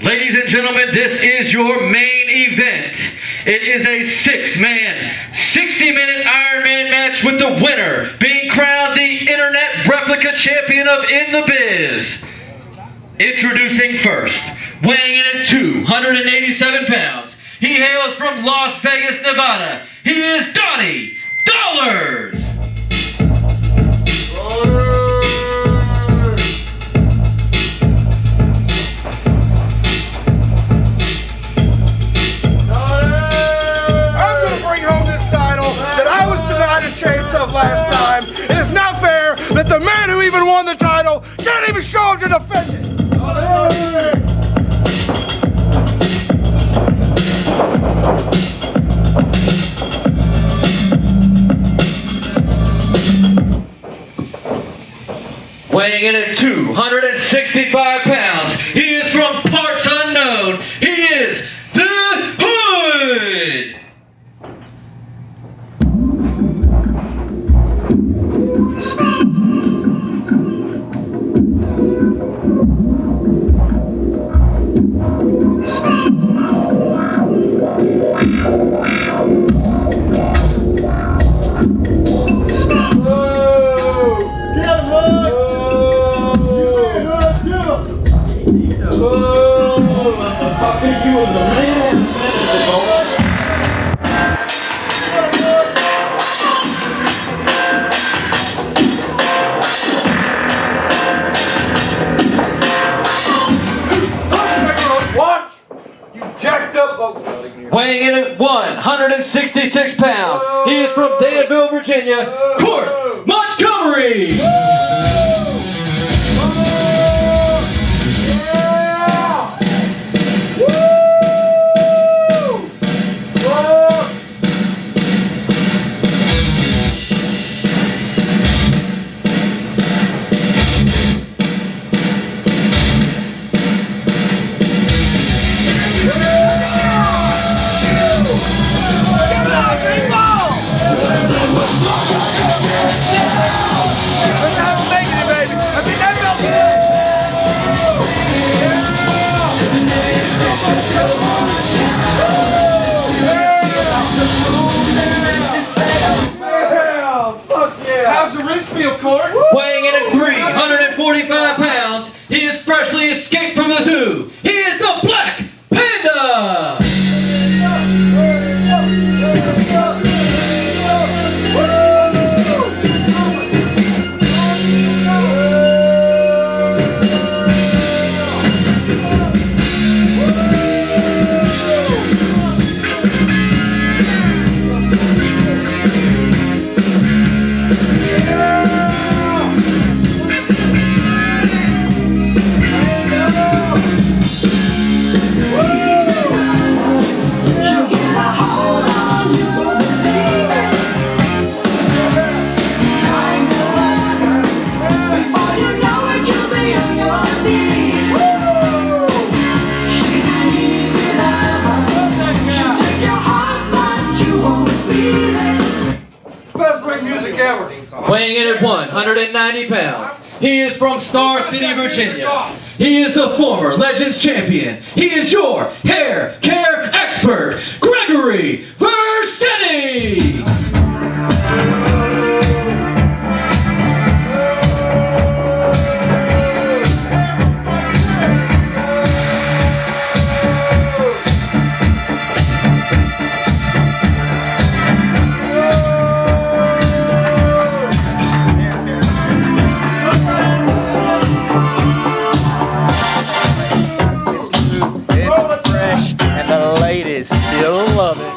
Ladies and gentlemen, this is your main event. It is a 6-man, 60-minute Ironman match with the winner being crowned the Internet Replica Champion of In the Biz. Introducing first, weighing in at 287 pounds, he hails from Las Vegas, Nevada. He is Donnie Dollars. Chance of last time. It is not fair that the man who even won the title can't even show up to defend it. Weighing in at 265 pounds, he is from parts unknown. He is the Hood. Weighing in at 166 pounds, he is from Danville, Virginia, Court Montgomery. Weighing in at 345 pounds, he is freshly escaped from the zoo. He is the Black Panda! Weighing in at 190 pounds, he is from Star City, Virginia. He is the former Legends Champion. He is your hair care expert, Gregory Vercetti. Still love it.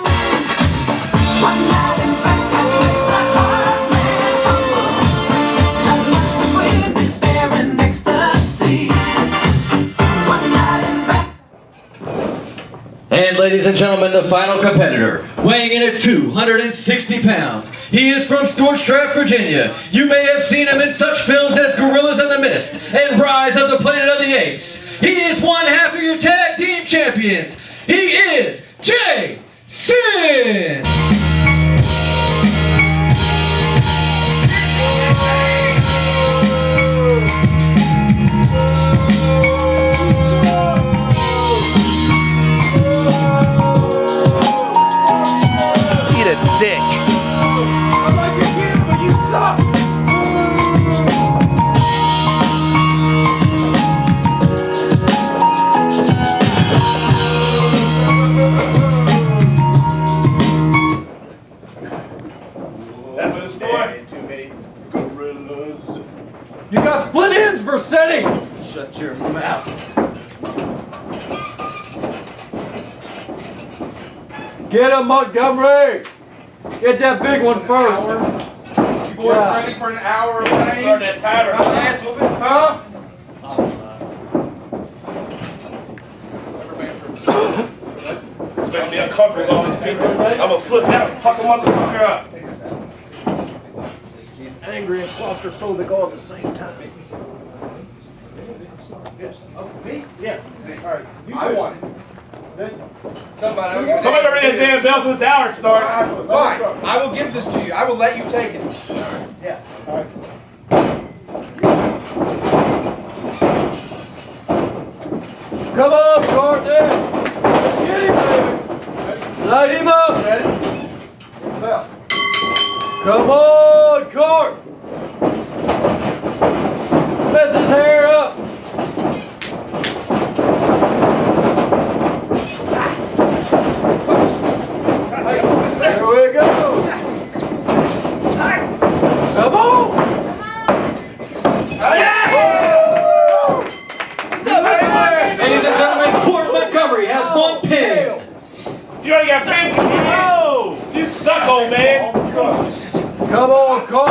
And ladies and gentlemen, the final competitor, weighing in at 260 pounds. He is from Storstrap, Virginia. You may have seen him in such films as Gorillas in the Mist and Rise of the Planet of the Apes. He is one half of your tag team champions. He is Jason! Get him, Montgomery! Get that big one first. You boys ready for an hour of pain? Start that timer. Ass whooping, huh? It's making me uncomfortable with all these people. I'm gonna flip out and fuck a motherfucker up. He's angry and claustrophobic all at the same time. Me? Yeah. All right. I won. Somebody ring that damn bell so this hour starts. Fine. I will give this to you. I will let you take it. Yeah. All right. Come on, Courtney! Get him, baby! Light him up! Ready? Bell. Come on, Court! Mess his hair up! There we go! Come on! Ladies and gentlemen, Court Montgomery has 1 pin. You already got 50. Oh! You suck, old man. Come on, Court!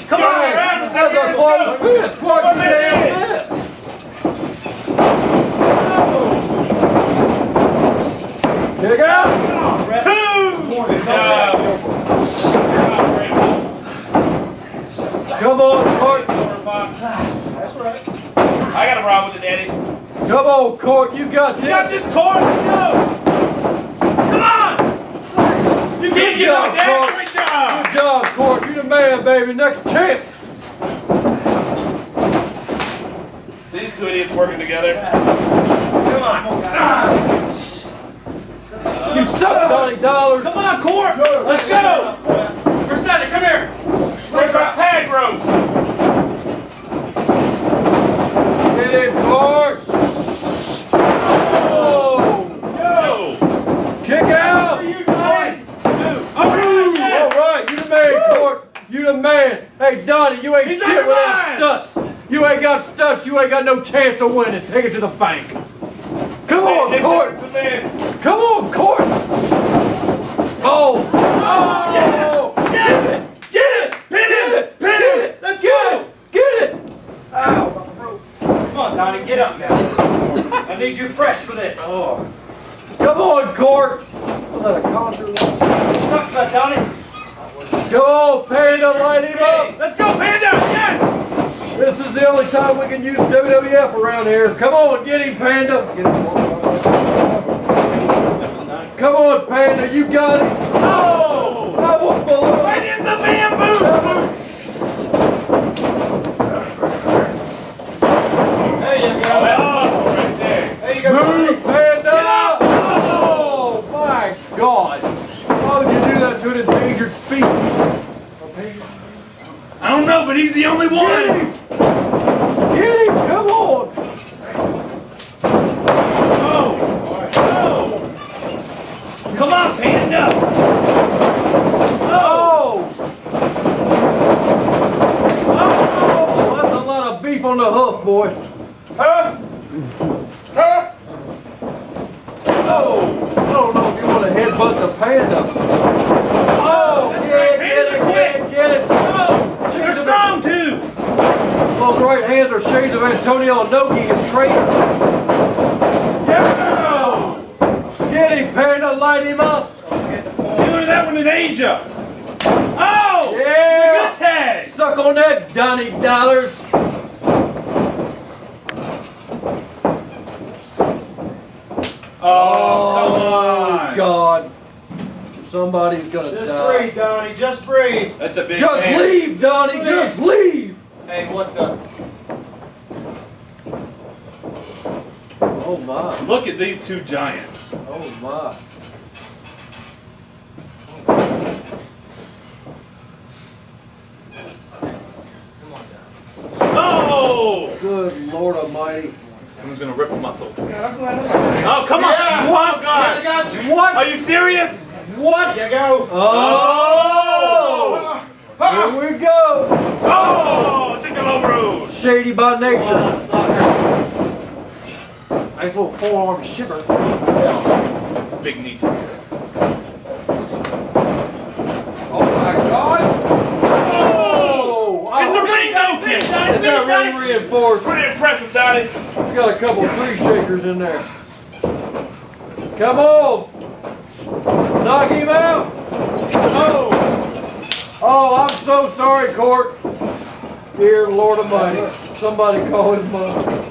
Come on, man. That's a close fist! Squash your damn fist! Kick out! Come on, Court! That's right. I got a problem with it, Daddy. Come on, Court! You got this! You got this, Court! Go! Come on! You can't get job, like that! Court. Great job! Good job, Court! You the man, baby! Next champ! These two idiots working together. Come on! You suck, Donnie Dollars! Come on, Court! Let's go! Vercetti, come here! Break our tag rope! Get in, Court! Oh! Go! Kick out! All right, You the man, Court! You the man! Hey, Donnie, you ain't He's shit on the without line. studs! You ain't got studs, you ain't got no chance of winning! Take it to the bank! Come on, Court! Come on, Court! Oh! Oh! Get it! Get it! Pin it! Pin it! Let's go! Get it! Ow! Come on, Donnie, get up now. I need you fresh for this. Oh. Come on, Court! Was that a concert? Talk about Donnie. Come on, Panda, light him up! Let's go, Panda! Yes! This is the only time we can use WWF around here. Come on, get him, Panda! Get him. Come on, Panda, you got it! Oh! I won't believe Right in the bamboo! There you go. Oh, right there. There you go. Move, Panda! Oh, my God! Why would you do that to an endangered species? I don't know, but he's the only Get one! him! Get him! Come on! Oh! Oh! Come on, Panda! Oh! Oh! That's a lot of beef on the hoof, boy. Huh? Huh? Oh! I don't know if you want to headbutt the Panda. Oh! That's Get right, it, Pandas are get quick. it, get it! Oh! They're strong, too! Those right hands are shades of Antonio Inoki, his trainer. Yeah! Get him, Panda, light him up. You learned that one in Asia! Oh! Yeah! Good tag! Suck on that, Donnie Dollars. Oh, come on! God. Somebody's gonna Just die. breathe, Donnie. Just breathe. That's a big Just man. leave, Donnie. Just leave. Hey, what the? Oh my. Look at these two giants. Oh my. Oh! Good Lord Almighty. Someone's gonna rip a muscle. Oh, come on! Yeah. Oh, God! I got you. What? Are you serious? What? There you go. Oh! Here we go. Oh! Chicken Road! Shady by nature. Sucker. Nice little forearm shiver. Big knee. Oh my God! Oh! Is the ring open? Is that ring reinforced? Pretty impressive, Donnie. We got a couple of tree shakers in there. Come on! Knock him out! Oh! Oh, I'm so sorry, Court. Dear Lord Almighty, somebody call his mother.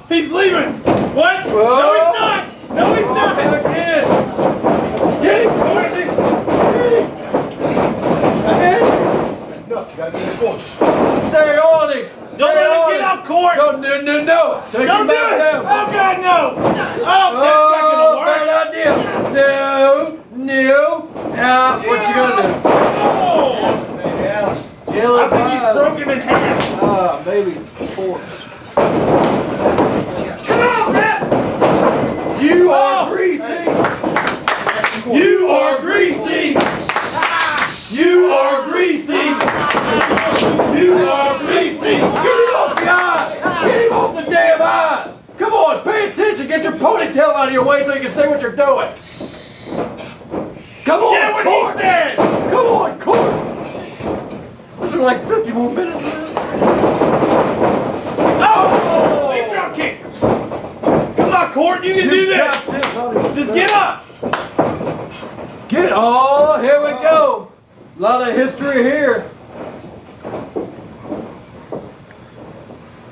He's leaving. What? Oh. No, he's not. No, he's not. Again! Get him, Courtney! Get him! Ahead! That's enough. You gotta get in the corner. Stay on him! Stay Don't let him on get up, Court. No, no, no, no! Take Don't him do back it. down! Oh, God, no. Oh, that's not going to work. Bad idea! No! Now, what you gonna do? Oh. Kill I him, think he's broken in half. maybe forks. Come on, Rip. You are greasy! You are greasy! You are greasy! You are greasy! Get him off the eyes! Get him off the damn eyes! Come on, pay attention! Get your ponytail out of your way so you can see what you're doing! Come on, Yeah, what Court! he said. Come on, Court! There's like 50 more minutes left. Oh, big drop kick. Come on, Court, you can do this. Just get up. Oh, here we go. A lot of history here.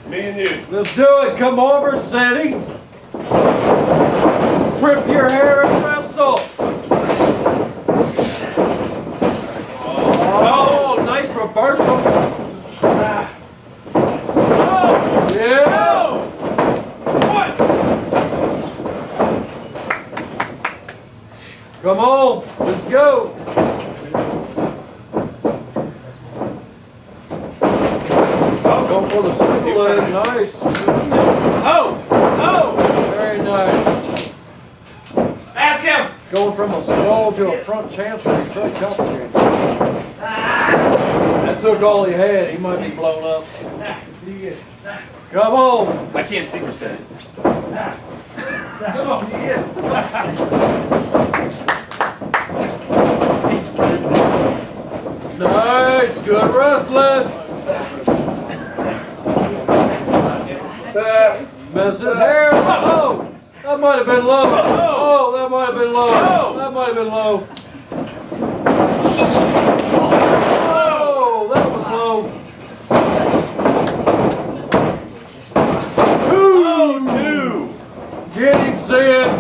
Me and you. Let's do it. Come on, Vercetti. Rip your hair and wrestle. Oh, nice reversal. Yeah. What? Come on. Let's go. Go for the single leg. Nice. Oh. Very nice. Ask him. Going from a sprawl to a front chancery is very complicated. That took all he had. He might be blown up. Come on. I can't see Vercetti. Come on. Yeah. Nice. Good wrestling. Misses hair. Oh, that might have been low. Oh, that might have been low. That might have been low. Oh, that was low. Oh, two. Get him, Sid.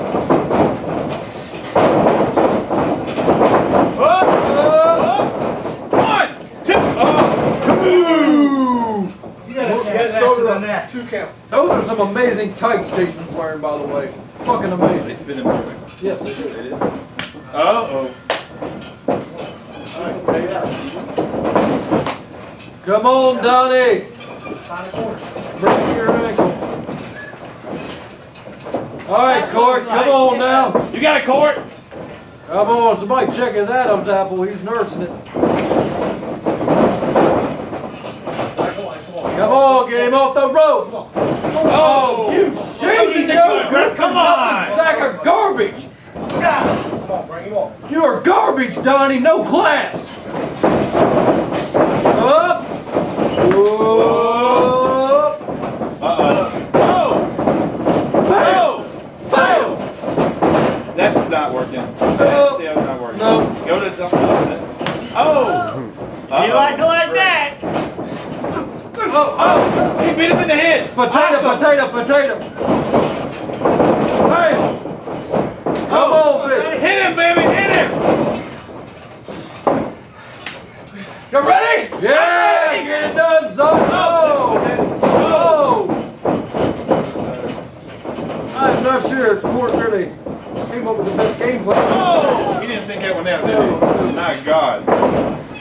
One, two. Two count. Those are some amazing tights Jason's wearing, by the way. Fucking amazing. Fit him perfect. Yes, they do. They did. Uh-oh. Come on, Donnie. Break your ankle. All right, Court, come on now. You got a Court? Come on, somebody check his Adam's apple. He's nursing it. Come on, get him off the ropes. Oh, You shaky no come on. sack of garbage. Come on, bring him on. You are garbage, Donnie. No class. Up. Up. Oh. Fail. Fail. That's not working. No. That's not working. No. Go to something else. Oh. You like to like that? Oh. He beat him in the head. Potato, Awesome. potato. Hey. Come on, baby. Hit him, baby. Hit him. You ready? Yeah. Get it done, son. Oh. I'm not sure if Court really came up with the best game plan. Oh. He didn't think that one out, did he? My God.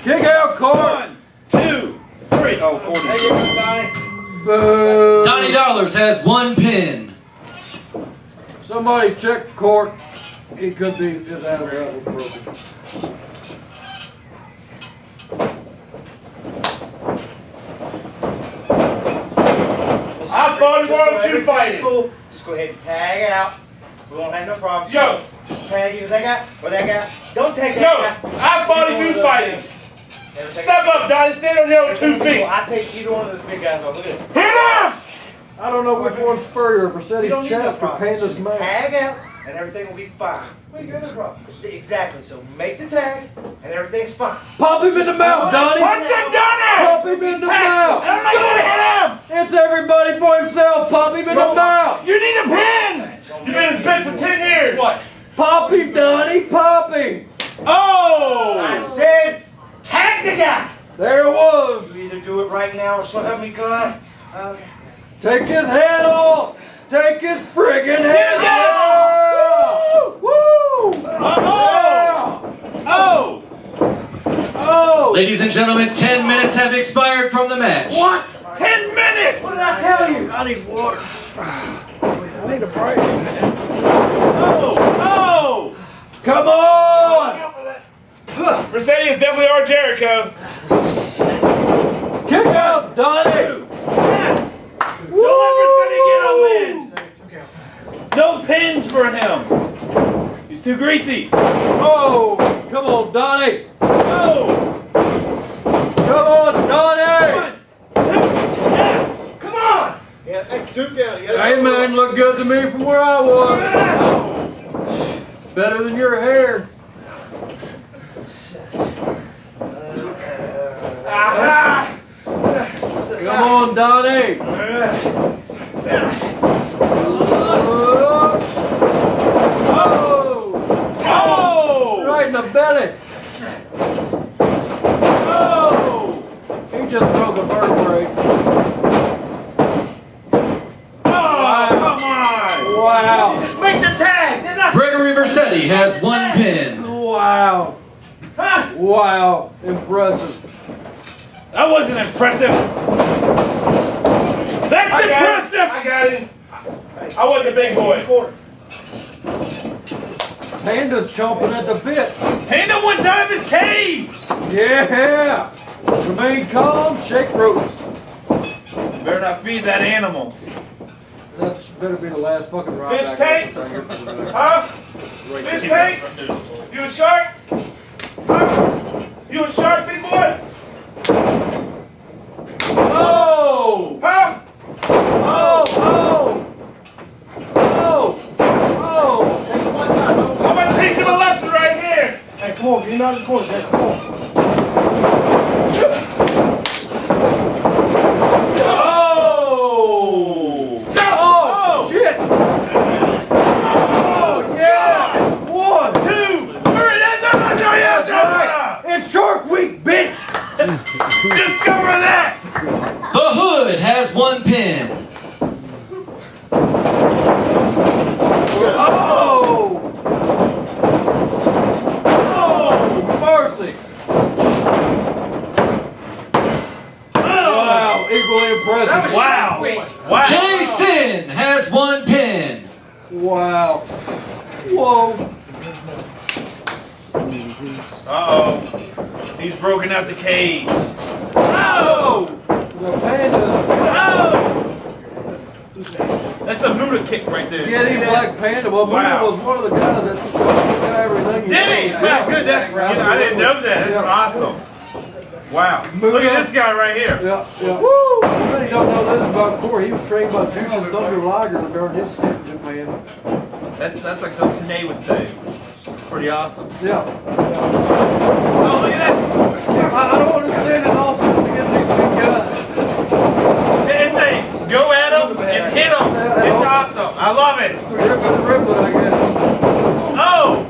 Kick out, Court. 1, 2, 3. Oh, Court. Boo. Donnie Dollars has one pin. Somebody check Court. He could be his Adam's apple broken. I fought while you fighting. Cool. Just go ahead and tag out. We won't have no problems. Yo. Just tag either that guy or that guy. Don't take that Yo, guy. I fought you fighting. Step up, Donnie. Stand on your 2 feet. I take either one of those big guys off. Look at this. Hit him! I don't know which one's furrier, You don't Vercetti's need no chest or problems. Panda's Just mouth. tag out and everything will be fine. Well, you got no problem. Exactly. So make the tag and everything's fine. Pop him in the mouth, Donnie! Punch him, Donnie! Pop him in the mouth! Let's do it! Hit him! It's everybody for himself! Pop him in the mouth! You need a pin! You've been in this bitch for 10 years! What? Pop him, Donnie! Pop him! Oh! I said tag the guy. There it was! You either do it right now or so help me God. Okay. Take his head off! Take his friggin' head off! Woo! Oh! Oh! Ladies and gentlemen, 10 minutes have expired from the match. What? 10 minutes! What did I tell you? I need water. I need a break. Oh! Oh! Come on! Vercetti is definitely our Jericho. Kick out, Donnie! Yes! Don't let Vercetti get a win! No pins for him! He's too greasy! Oh! Come on, Donnie! Oh! Come on, Donnie! Yes! Come on. Yeah, hey, two count. Hey, man, look good to me from where I was. Better than your hair. Aha! Come on, Donnie! Oh! Oh! Right in the belly! Oh! He just broke a vertebrae. Oh, come on! Wow! Just make the tag. Didn't I? Gregory Vercetti has 1 pin. Wow! Huh? Wow! Impressive. That wasn't impressive! That's impressive! I got him. I wasn't a big boy. Panda's chomping at the bit. Panda wants out of his cage! Yeah! Remain calm, shake ropes. Better not feed that animal. That better be the last fucking ride. Fish tank? Huh? Fish tank? You a shark? Huh? You a shark, big boy? Oh! Huh? Oh! Oh! Oh! Oh! I'm gonna teach him a lesson right here! Hey, come on. You're not in the corner. Come on. Oh! Oh! Shit! Oh, yeah! 1, 2, 3, it's Shark Week, bitch! discover that! The Hood has 1 pin. Oh! Oh! Mercy! Wow, equally impressive. Wow! Wow! Jason has 1 pin. Wow. Whoa. Uh-oh. He's broken out the cage. Oh! The Panda's. That's a Muda kick right there. Yeah, he's Black Panda. Well, Muda Wow. was one of the guys that got everything. Did he? Wow, good. That's, I didn't know that. That's awesome. Wow. Look at this guy right here. Yeah, yeah. Woo! Everybody don't know this about Court. He was trained by Jushin Thunder Liger during his stint in Japan. That's like something Tanae would say. Pretty awesome. Yeah. Oh, look at that. I don't understand an offense against these big guys. It's a go at him and hit him. It's awesome. I love it. Rip it, I guess. Oh!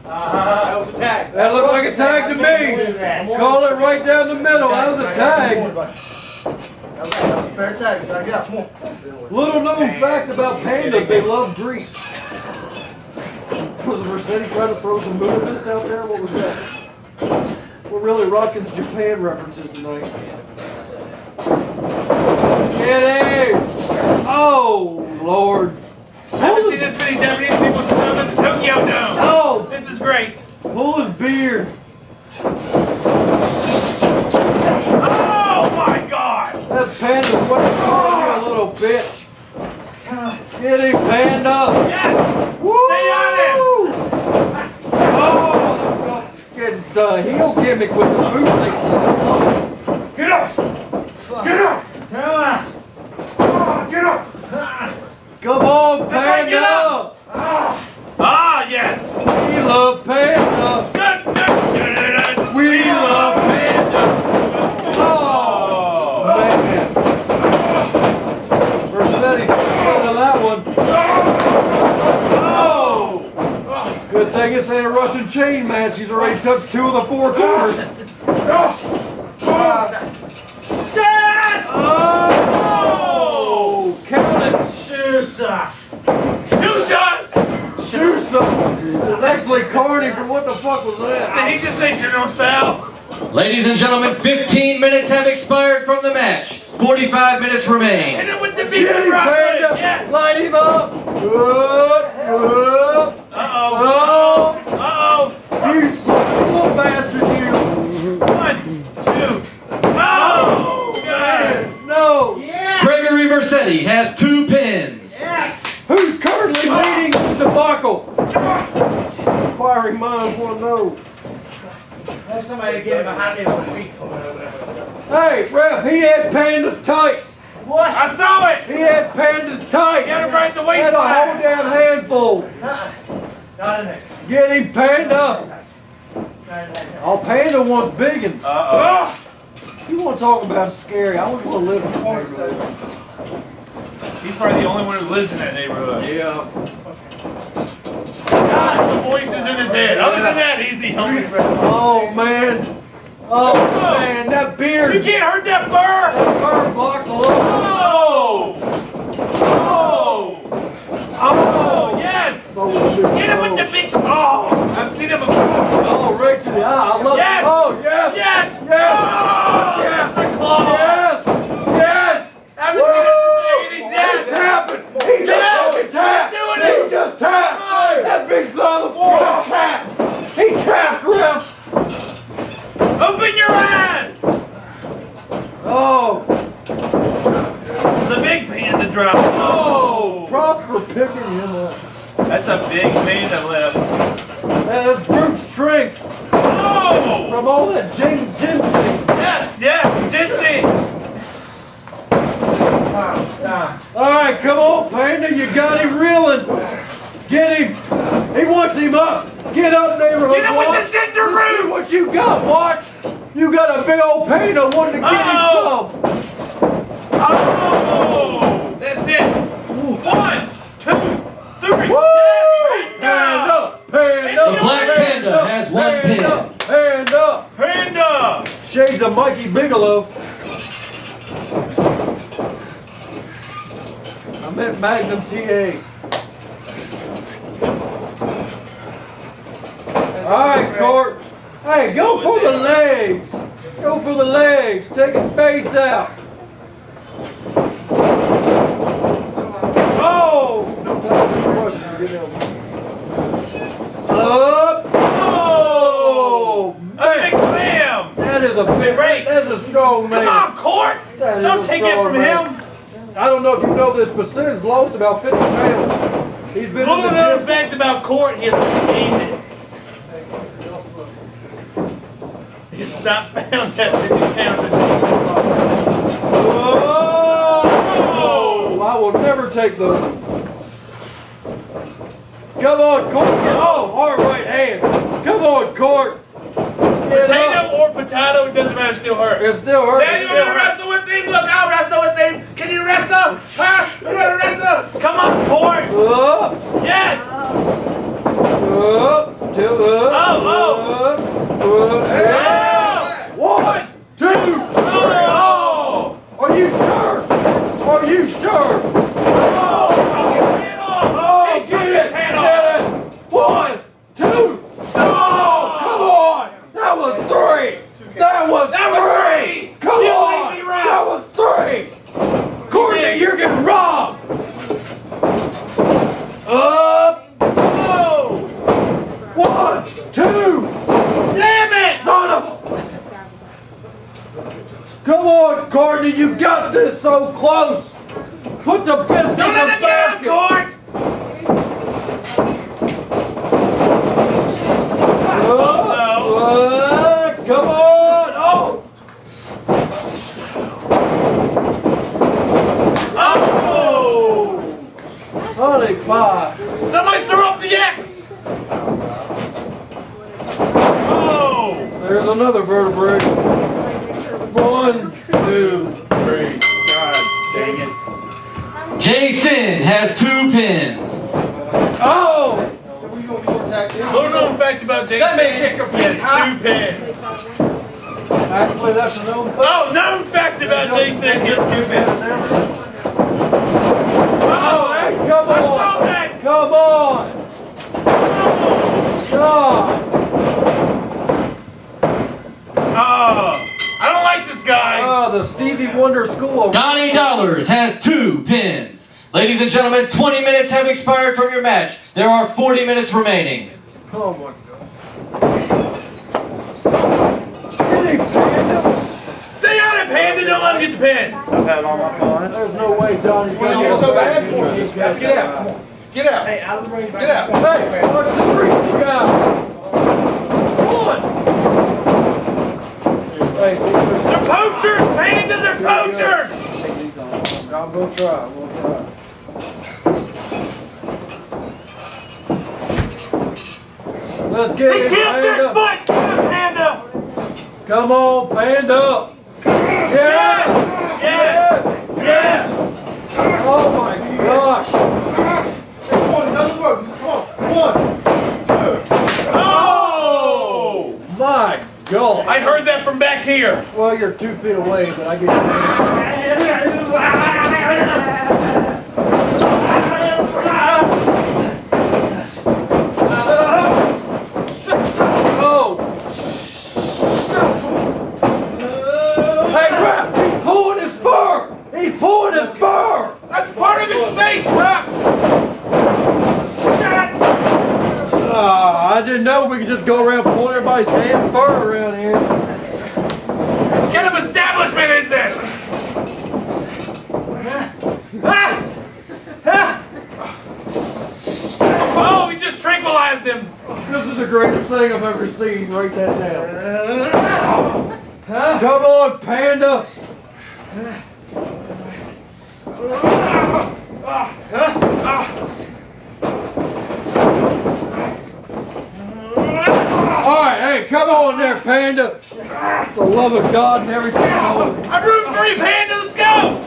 That was a tag. That looked like a tag to me. Call it right down the middle. That was a tag. That was a fair tag. Yeah, come on. Little known fact about pandas, they love grease. Was Vercetti trying to throw some Muda mist out there? What was that? We're really rocking the Japan references tonight. Get in! Oh, Lord. I haven't seen this many Japanese people swim in the Tokyo Dome. Oh, This is great. pull his beard. Oh my God! That panda's running a little bitch. Get him, Panda. Yes! Woo! Stay on him! Oh, getting the heel gimmick with the bootlaces. Get up! Get up! Come on. Get up! Come on, That's right, get Panda. up. Ah, yes! We love Panda. We love Panda. Oh, man. Vercetti's out of that one. Oh! Good thing it's ain't a Russian chain match. He's already touched 2 of the 4 corners. Yes! Oh! Count it. Shoes off. Two shot! Shoot something. It's actually Carney for what the fuck was that? Did he just say General Sal? Ladies and gentlemen, 15 minutes have expired from the match. 45 minutes remain. Hit him with the beat Get him, Panda! Yes! Light him up! Up! Uh-oh. Uh-oh. You little bastard, you! 1, 2. Oh! Good. No! Yeah. Gregory Vercetti has 2 pins. Yes. Who's currently leading this debacle? Inquiring minds want to know. Have somebody get him behind me on the feet. Hey, ref, he had Panda's tights. What? I saw it! He had Panda's tights. Get him right in the Had a whole waistline! damn handful. Not in there. Get him, Panda. Not in there. Oh, Panda wants biggins. Uh-oh. You want to talk about scary? I wouldn't want to live in this neighborhood. He's probably the only one who lives in that neighborhood. Yeah. God, the voice is in his head. Other than that, he's the only. Oh, man. Oh, man, that beard. You can't hurt that burr! Bird blocks a little. Oh! Oh! Oh, yes! Get him with the big. Oh! I've seen him before. Oh, right to the eye. I love Yes! it. Oh, yes. Yes! Yes. Oh! Yes. That's a claw! Yes. Yes. I haven't seen it since the 80s. It's Yes! happened. He just Yes. fucking tapped. He's doing it. He just tapped. Come on. That big son of a just tapped. He tapped, ref. Open your eyes! Oh. The big panda drop. Oh! Props for picking him up. That's a big panda lip. That's brute strength Oh! from all that ginseng. Yes, yes, ginseng. Stop. All right, come on, Panda. You got him reeling. Get him. He wants him up. Get up, neighborhood. Get him with watch. the ginger Let's see root. what you got, watch. You got a big old Panda wanting to get him some. Oh! That's it. 1, 2, 3. Woo! Yes, Panda, Panda. The Black Panda has 1 pin. Panda. Panda! Shades of Mikey Bigelow. I meant Magnum TA. All right, Court. Hey, go for the legs. Go for the legs. Take his face out. Oh! Up. Oh! That's a big slam! That is a big Break. That's a strong man. Come on, Court! That is Don't a take it strong from man. him! I don't know if you know this, but Sin's lost about 50 pounds. He's been in Little the known gym. fact about Court, he has gained it. He's not found that 50 pounds. Oh! I will never take those. Come on, Court. Oh, hard right hand. Come on, Court. Get Potato up. or potato, it doesn't matter, still hurt. It still hurts. Now you want to wrestle with him? Look, I'll wrestle with him. Can you wrestle? Huh? You want to wrestle? Come on, Court! Up, Yes! up, two, up. Oh, Up, yeah. 1, 2, 3. Oh! Are you sure? Are you sure? Oh! Hand off! Oh, Hey, get take it! his hand Get off! it! 1, 2. Oh, come on! That was 3. That was 3. Come You on! lazy rat. That was 3. Courtney, you're getting robbed. Up. Oh! 1, 2. Damn it! Son of a... Come on, Courtney, you got this so close. Put the basket. Court! Come on! Oh! Oh! Honey pie! Somebody threw up the X! Oh! There's another vertebrae. 1, 2, 3. God dang it. Jason has 2 pins. Oh! Little known fact about Jason. That may kick a He has pin. 2 pins. Actually, that's a known fact. Oh, known fact about Jason. He has 2 pins. Oh, hey, come I saw on! that! Come on! God! Oh, I don't like this guy. Oh, the Stevie Wonder School of... Donnie Dollars has 2 pins. Ladies and gentlemen, 20 minutes have expired from your match. There are 40 minutes remaining. Oh my God. Get him, Panda! Stay on it, Panda. Don't let him get the pin. There's no way Donnie's Well, going you're to so bad for it. Get out. Come on. Get out. Hey, out of the ring. Get out. Hey, watch the freaky guy! One! Hey, They're poachers, Panda. They're poachers. I'm gonna try. Let's get He it, killed their Panda! foot. Come on, Panda. Come on, Panda! Yes! Yes. Yes. Oh my gosh! Come on, he's on the ropes. Come on. 1, 2. Oh! My God! I heard that from back here. Well, you're 2 feet away, but I get you. Oh! Hey, Rap! He's pulling his fur! He's pulling his fur! That's part of his face, Rap. I didn't know we could just go around pulling everybody's damn fur around here. What kind of establishment is this? Oh, he just tranquilized him. This is the greatest thing I've ever seen. Write that down. Come on, Panda! Alright, hey, come on there, Panda! For the love of God and everything. I'm rooting for you, Panda. Let's go.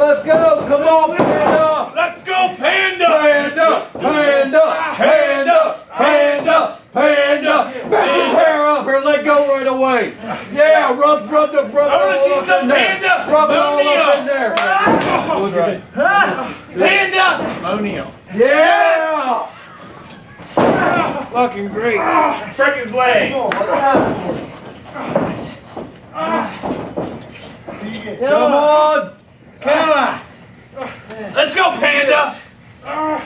Let's go! Come on, Panda! Let's go, Panda. Panda! Panda! Panda! Panda! Panda! Back his hair up here, let go right away! Yeah, rub I want to see all up some in there! Panda. Rub it all O'Neal. up in there! Panda. O'Neal. Yeah! Fucking great. Frick his leg. Come on, what's time for? Come on! Come on. Let's go, Panda. Oh!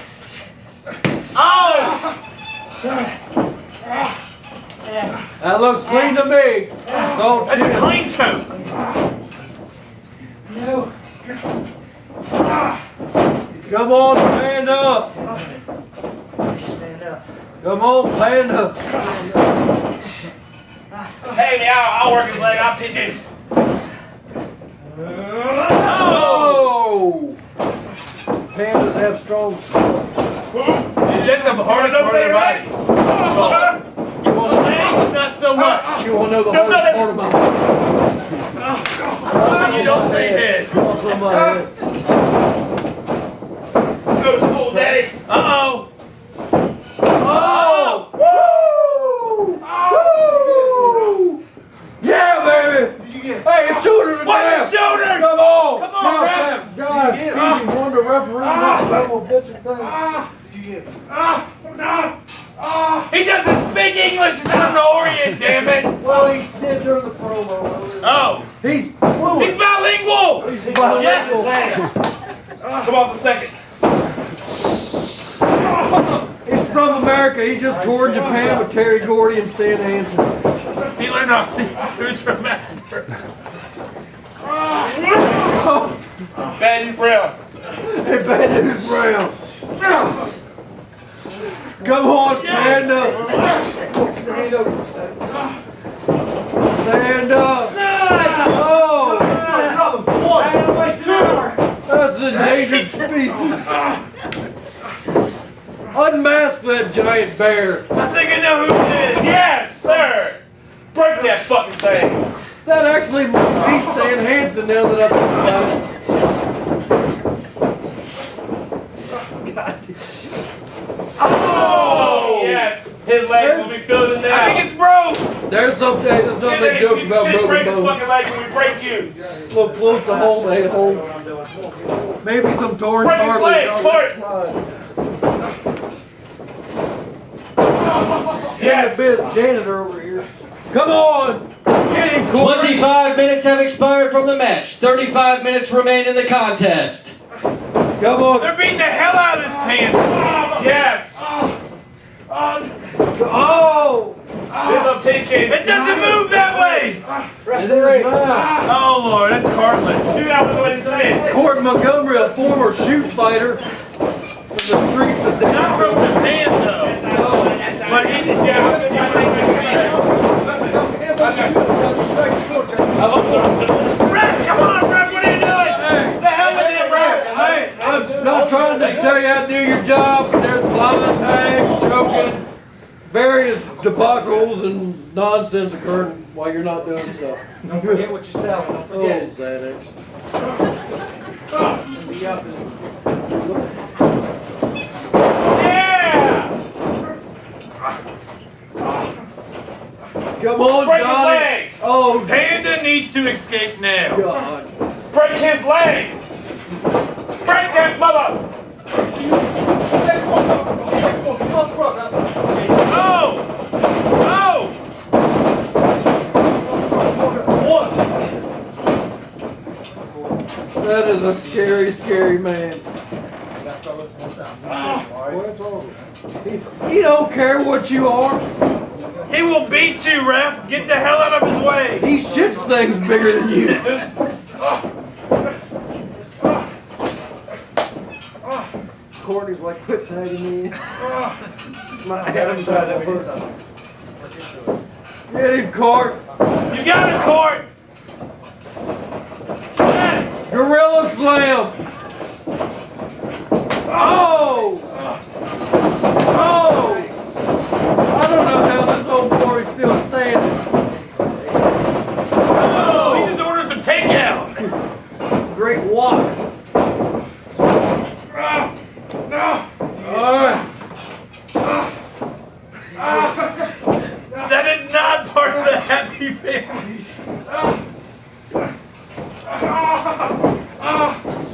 That looks clean to me. It's all That's a chin. clean toe. Come on, Panda! Stand up. Come on, Panda! Hey, I'll work his leg. I'll teach him. Oh! Pandas have strong skulls. That's the hardest part of their body. You want The legs, not so much. to know the hardest part about it? You don't say this. Come on, somebody. Go to school, Daddy. Uh-oh. Oh! Woo! Yeah, baby! Hey, it's shoulder to What's death! his shoulder? Come on! Come on, Rap. God, Stevie Wonder referee this double bitchin' thing. He doesn't speak English. He's from the Orient, damn it. Well, he did during the promo. Oh. He's fluent. He's bilingual. He's bilingual. Yes. Come off the second. He's from America. He just toured Japan with Terry Gordy and Stan Hansen. He learned off who's from Africa. Bad and Brill. Hey, bad news, Brown. Come on, stand up. Stand up. Oh, that's an endangered species. Unmask that giant bear. I think I know who it is. Yes, sir. Break that fucking thing. That actually might be Stan Hansen now that I think about it. Oh! Yes. His legs will be filled in now. I think it's broke. There's nothing jokes about broken break his bones. fucking leg when we break you. Look close to home, a-hole. Maybe some torn Break his leg, Yes, biz janitor over here. Come on! Get him, Court! 25 minutes have expired from the match. 35 minutes remain in the contest. Come on! They're beating the hell out of this Panda. Yes. Oh! There's no tension. It doesn't move that way. Referee! Oh Lord, that's cartilage. Shoot out the way to say it. Court Montgomery, a former shoot fighter from the streets of Not from Japan though. But he did. Ref, come on, Ref, what are you doing? Hey. The hell with it, Ref? Hey, I'm not trying to tell you how to do your job, but there's blind tags, choking, various debacles and nonsense occurring while you're not doing stuff. Don't forget what you're selling. Don't forget it. Xanax. Yeah! Come on, Break his Donnie. leg. Oh, Panda needs to escape now. God. Break his leg. Break that mother. No! No! That is a scary, scary man. He don't care what you are. He will beat you, Ref. Get the hell out of his way. He shits things bigger than you. Courtney's like, quit tagging me. My Adam's Get him, Court. You got it, Court. Yes. Gorilla slam. Oh. Oh. I don't know how this old boy is still standing. Oh, he just ordered some takeout. Great walk. No. All right. That is not part of the happy family.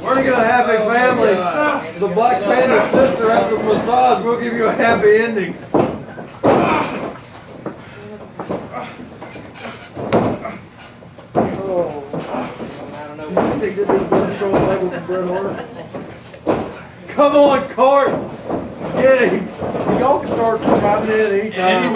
We're gonna have a family. The Black Panda sister after massage, we'll give you a happy ending. Oh. I don't know. You think that this better show levels of Bret Hart? Come on, Court! Get him! Y'all can start chiming in anytime.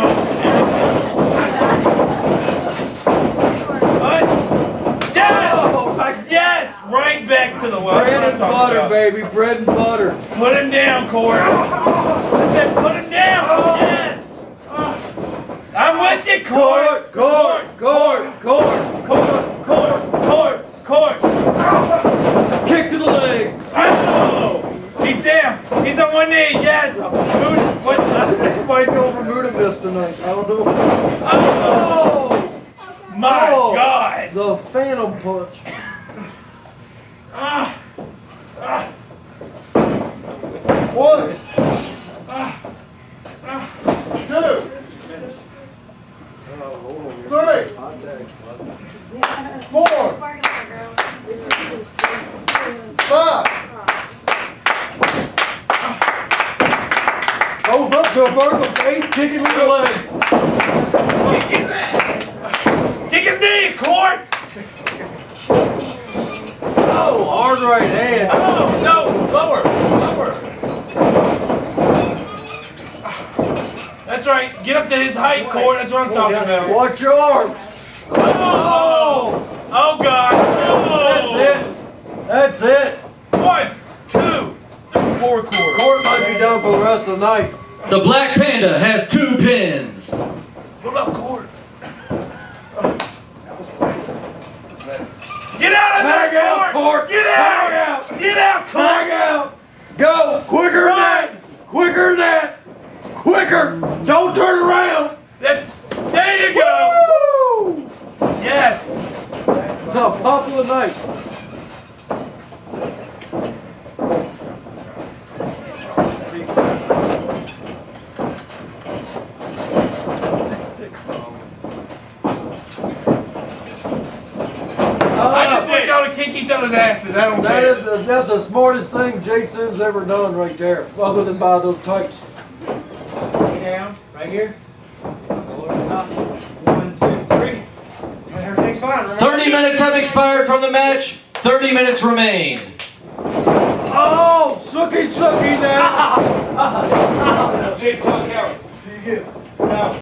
Yes! Yes! Right back to the well. Bread and butter, baby. Bread and butter. Put him down, Court. I said put him down. Yes! I'm with you, Court. Court! Court! Court! Court! Court! Kick to the leg! Oh! He's down. He's on one knee. Yes. What? He might go for Buddha Mist tonight. I don't know. Oh! My God! The Phantom Punch. One. Two. Three. 4. 5. Hold up to a vertical face, kick him with the leg. Kick his knee, Court! Oh, hard right hand. Oh, no, lower. That's right. Get up to his height, Court. That's what I'm talking about. Watch your arms. Oh, oh God. Oh. That's it. 1, 2, more court. Court might be done for the rest of the night. The Black Panda has 2 pins. What about court? Get out of Tag there, out, Court. Get Tag out! out. Get out, Court! Tag out. Go. Quicker than that. Quicker than that. Quicker. Don't turn around. There you go! Woo! Yes! It's a popular night. I just want y'all to kick each other's asses. I don't care. That's the smartest thing Jason's ever done right there, other than buy those tights. Lay down, right here. Go over the top. 1, 2, 3. And everything's fine. Remember? 30 minutes have expired from the match. 30 minutes remain. Oh, sucky now. Jake, tell Carol. You get. No.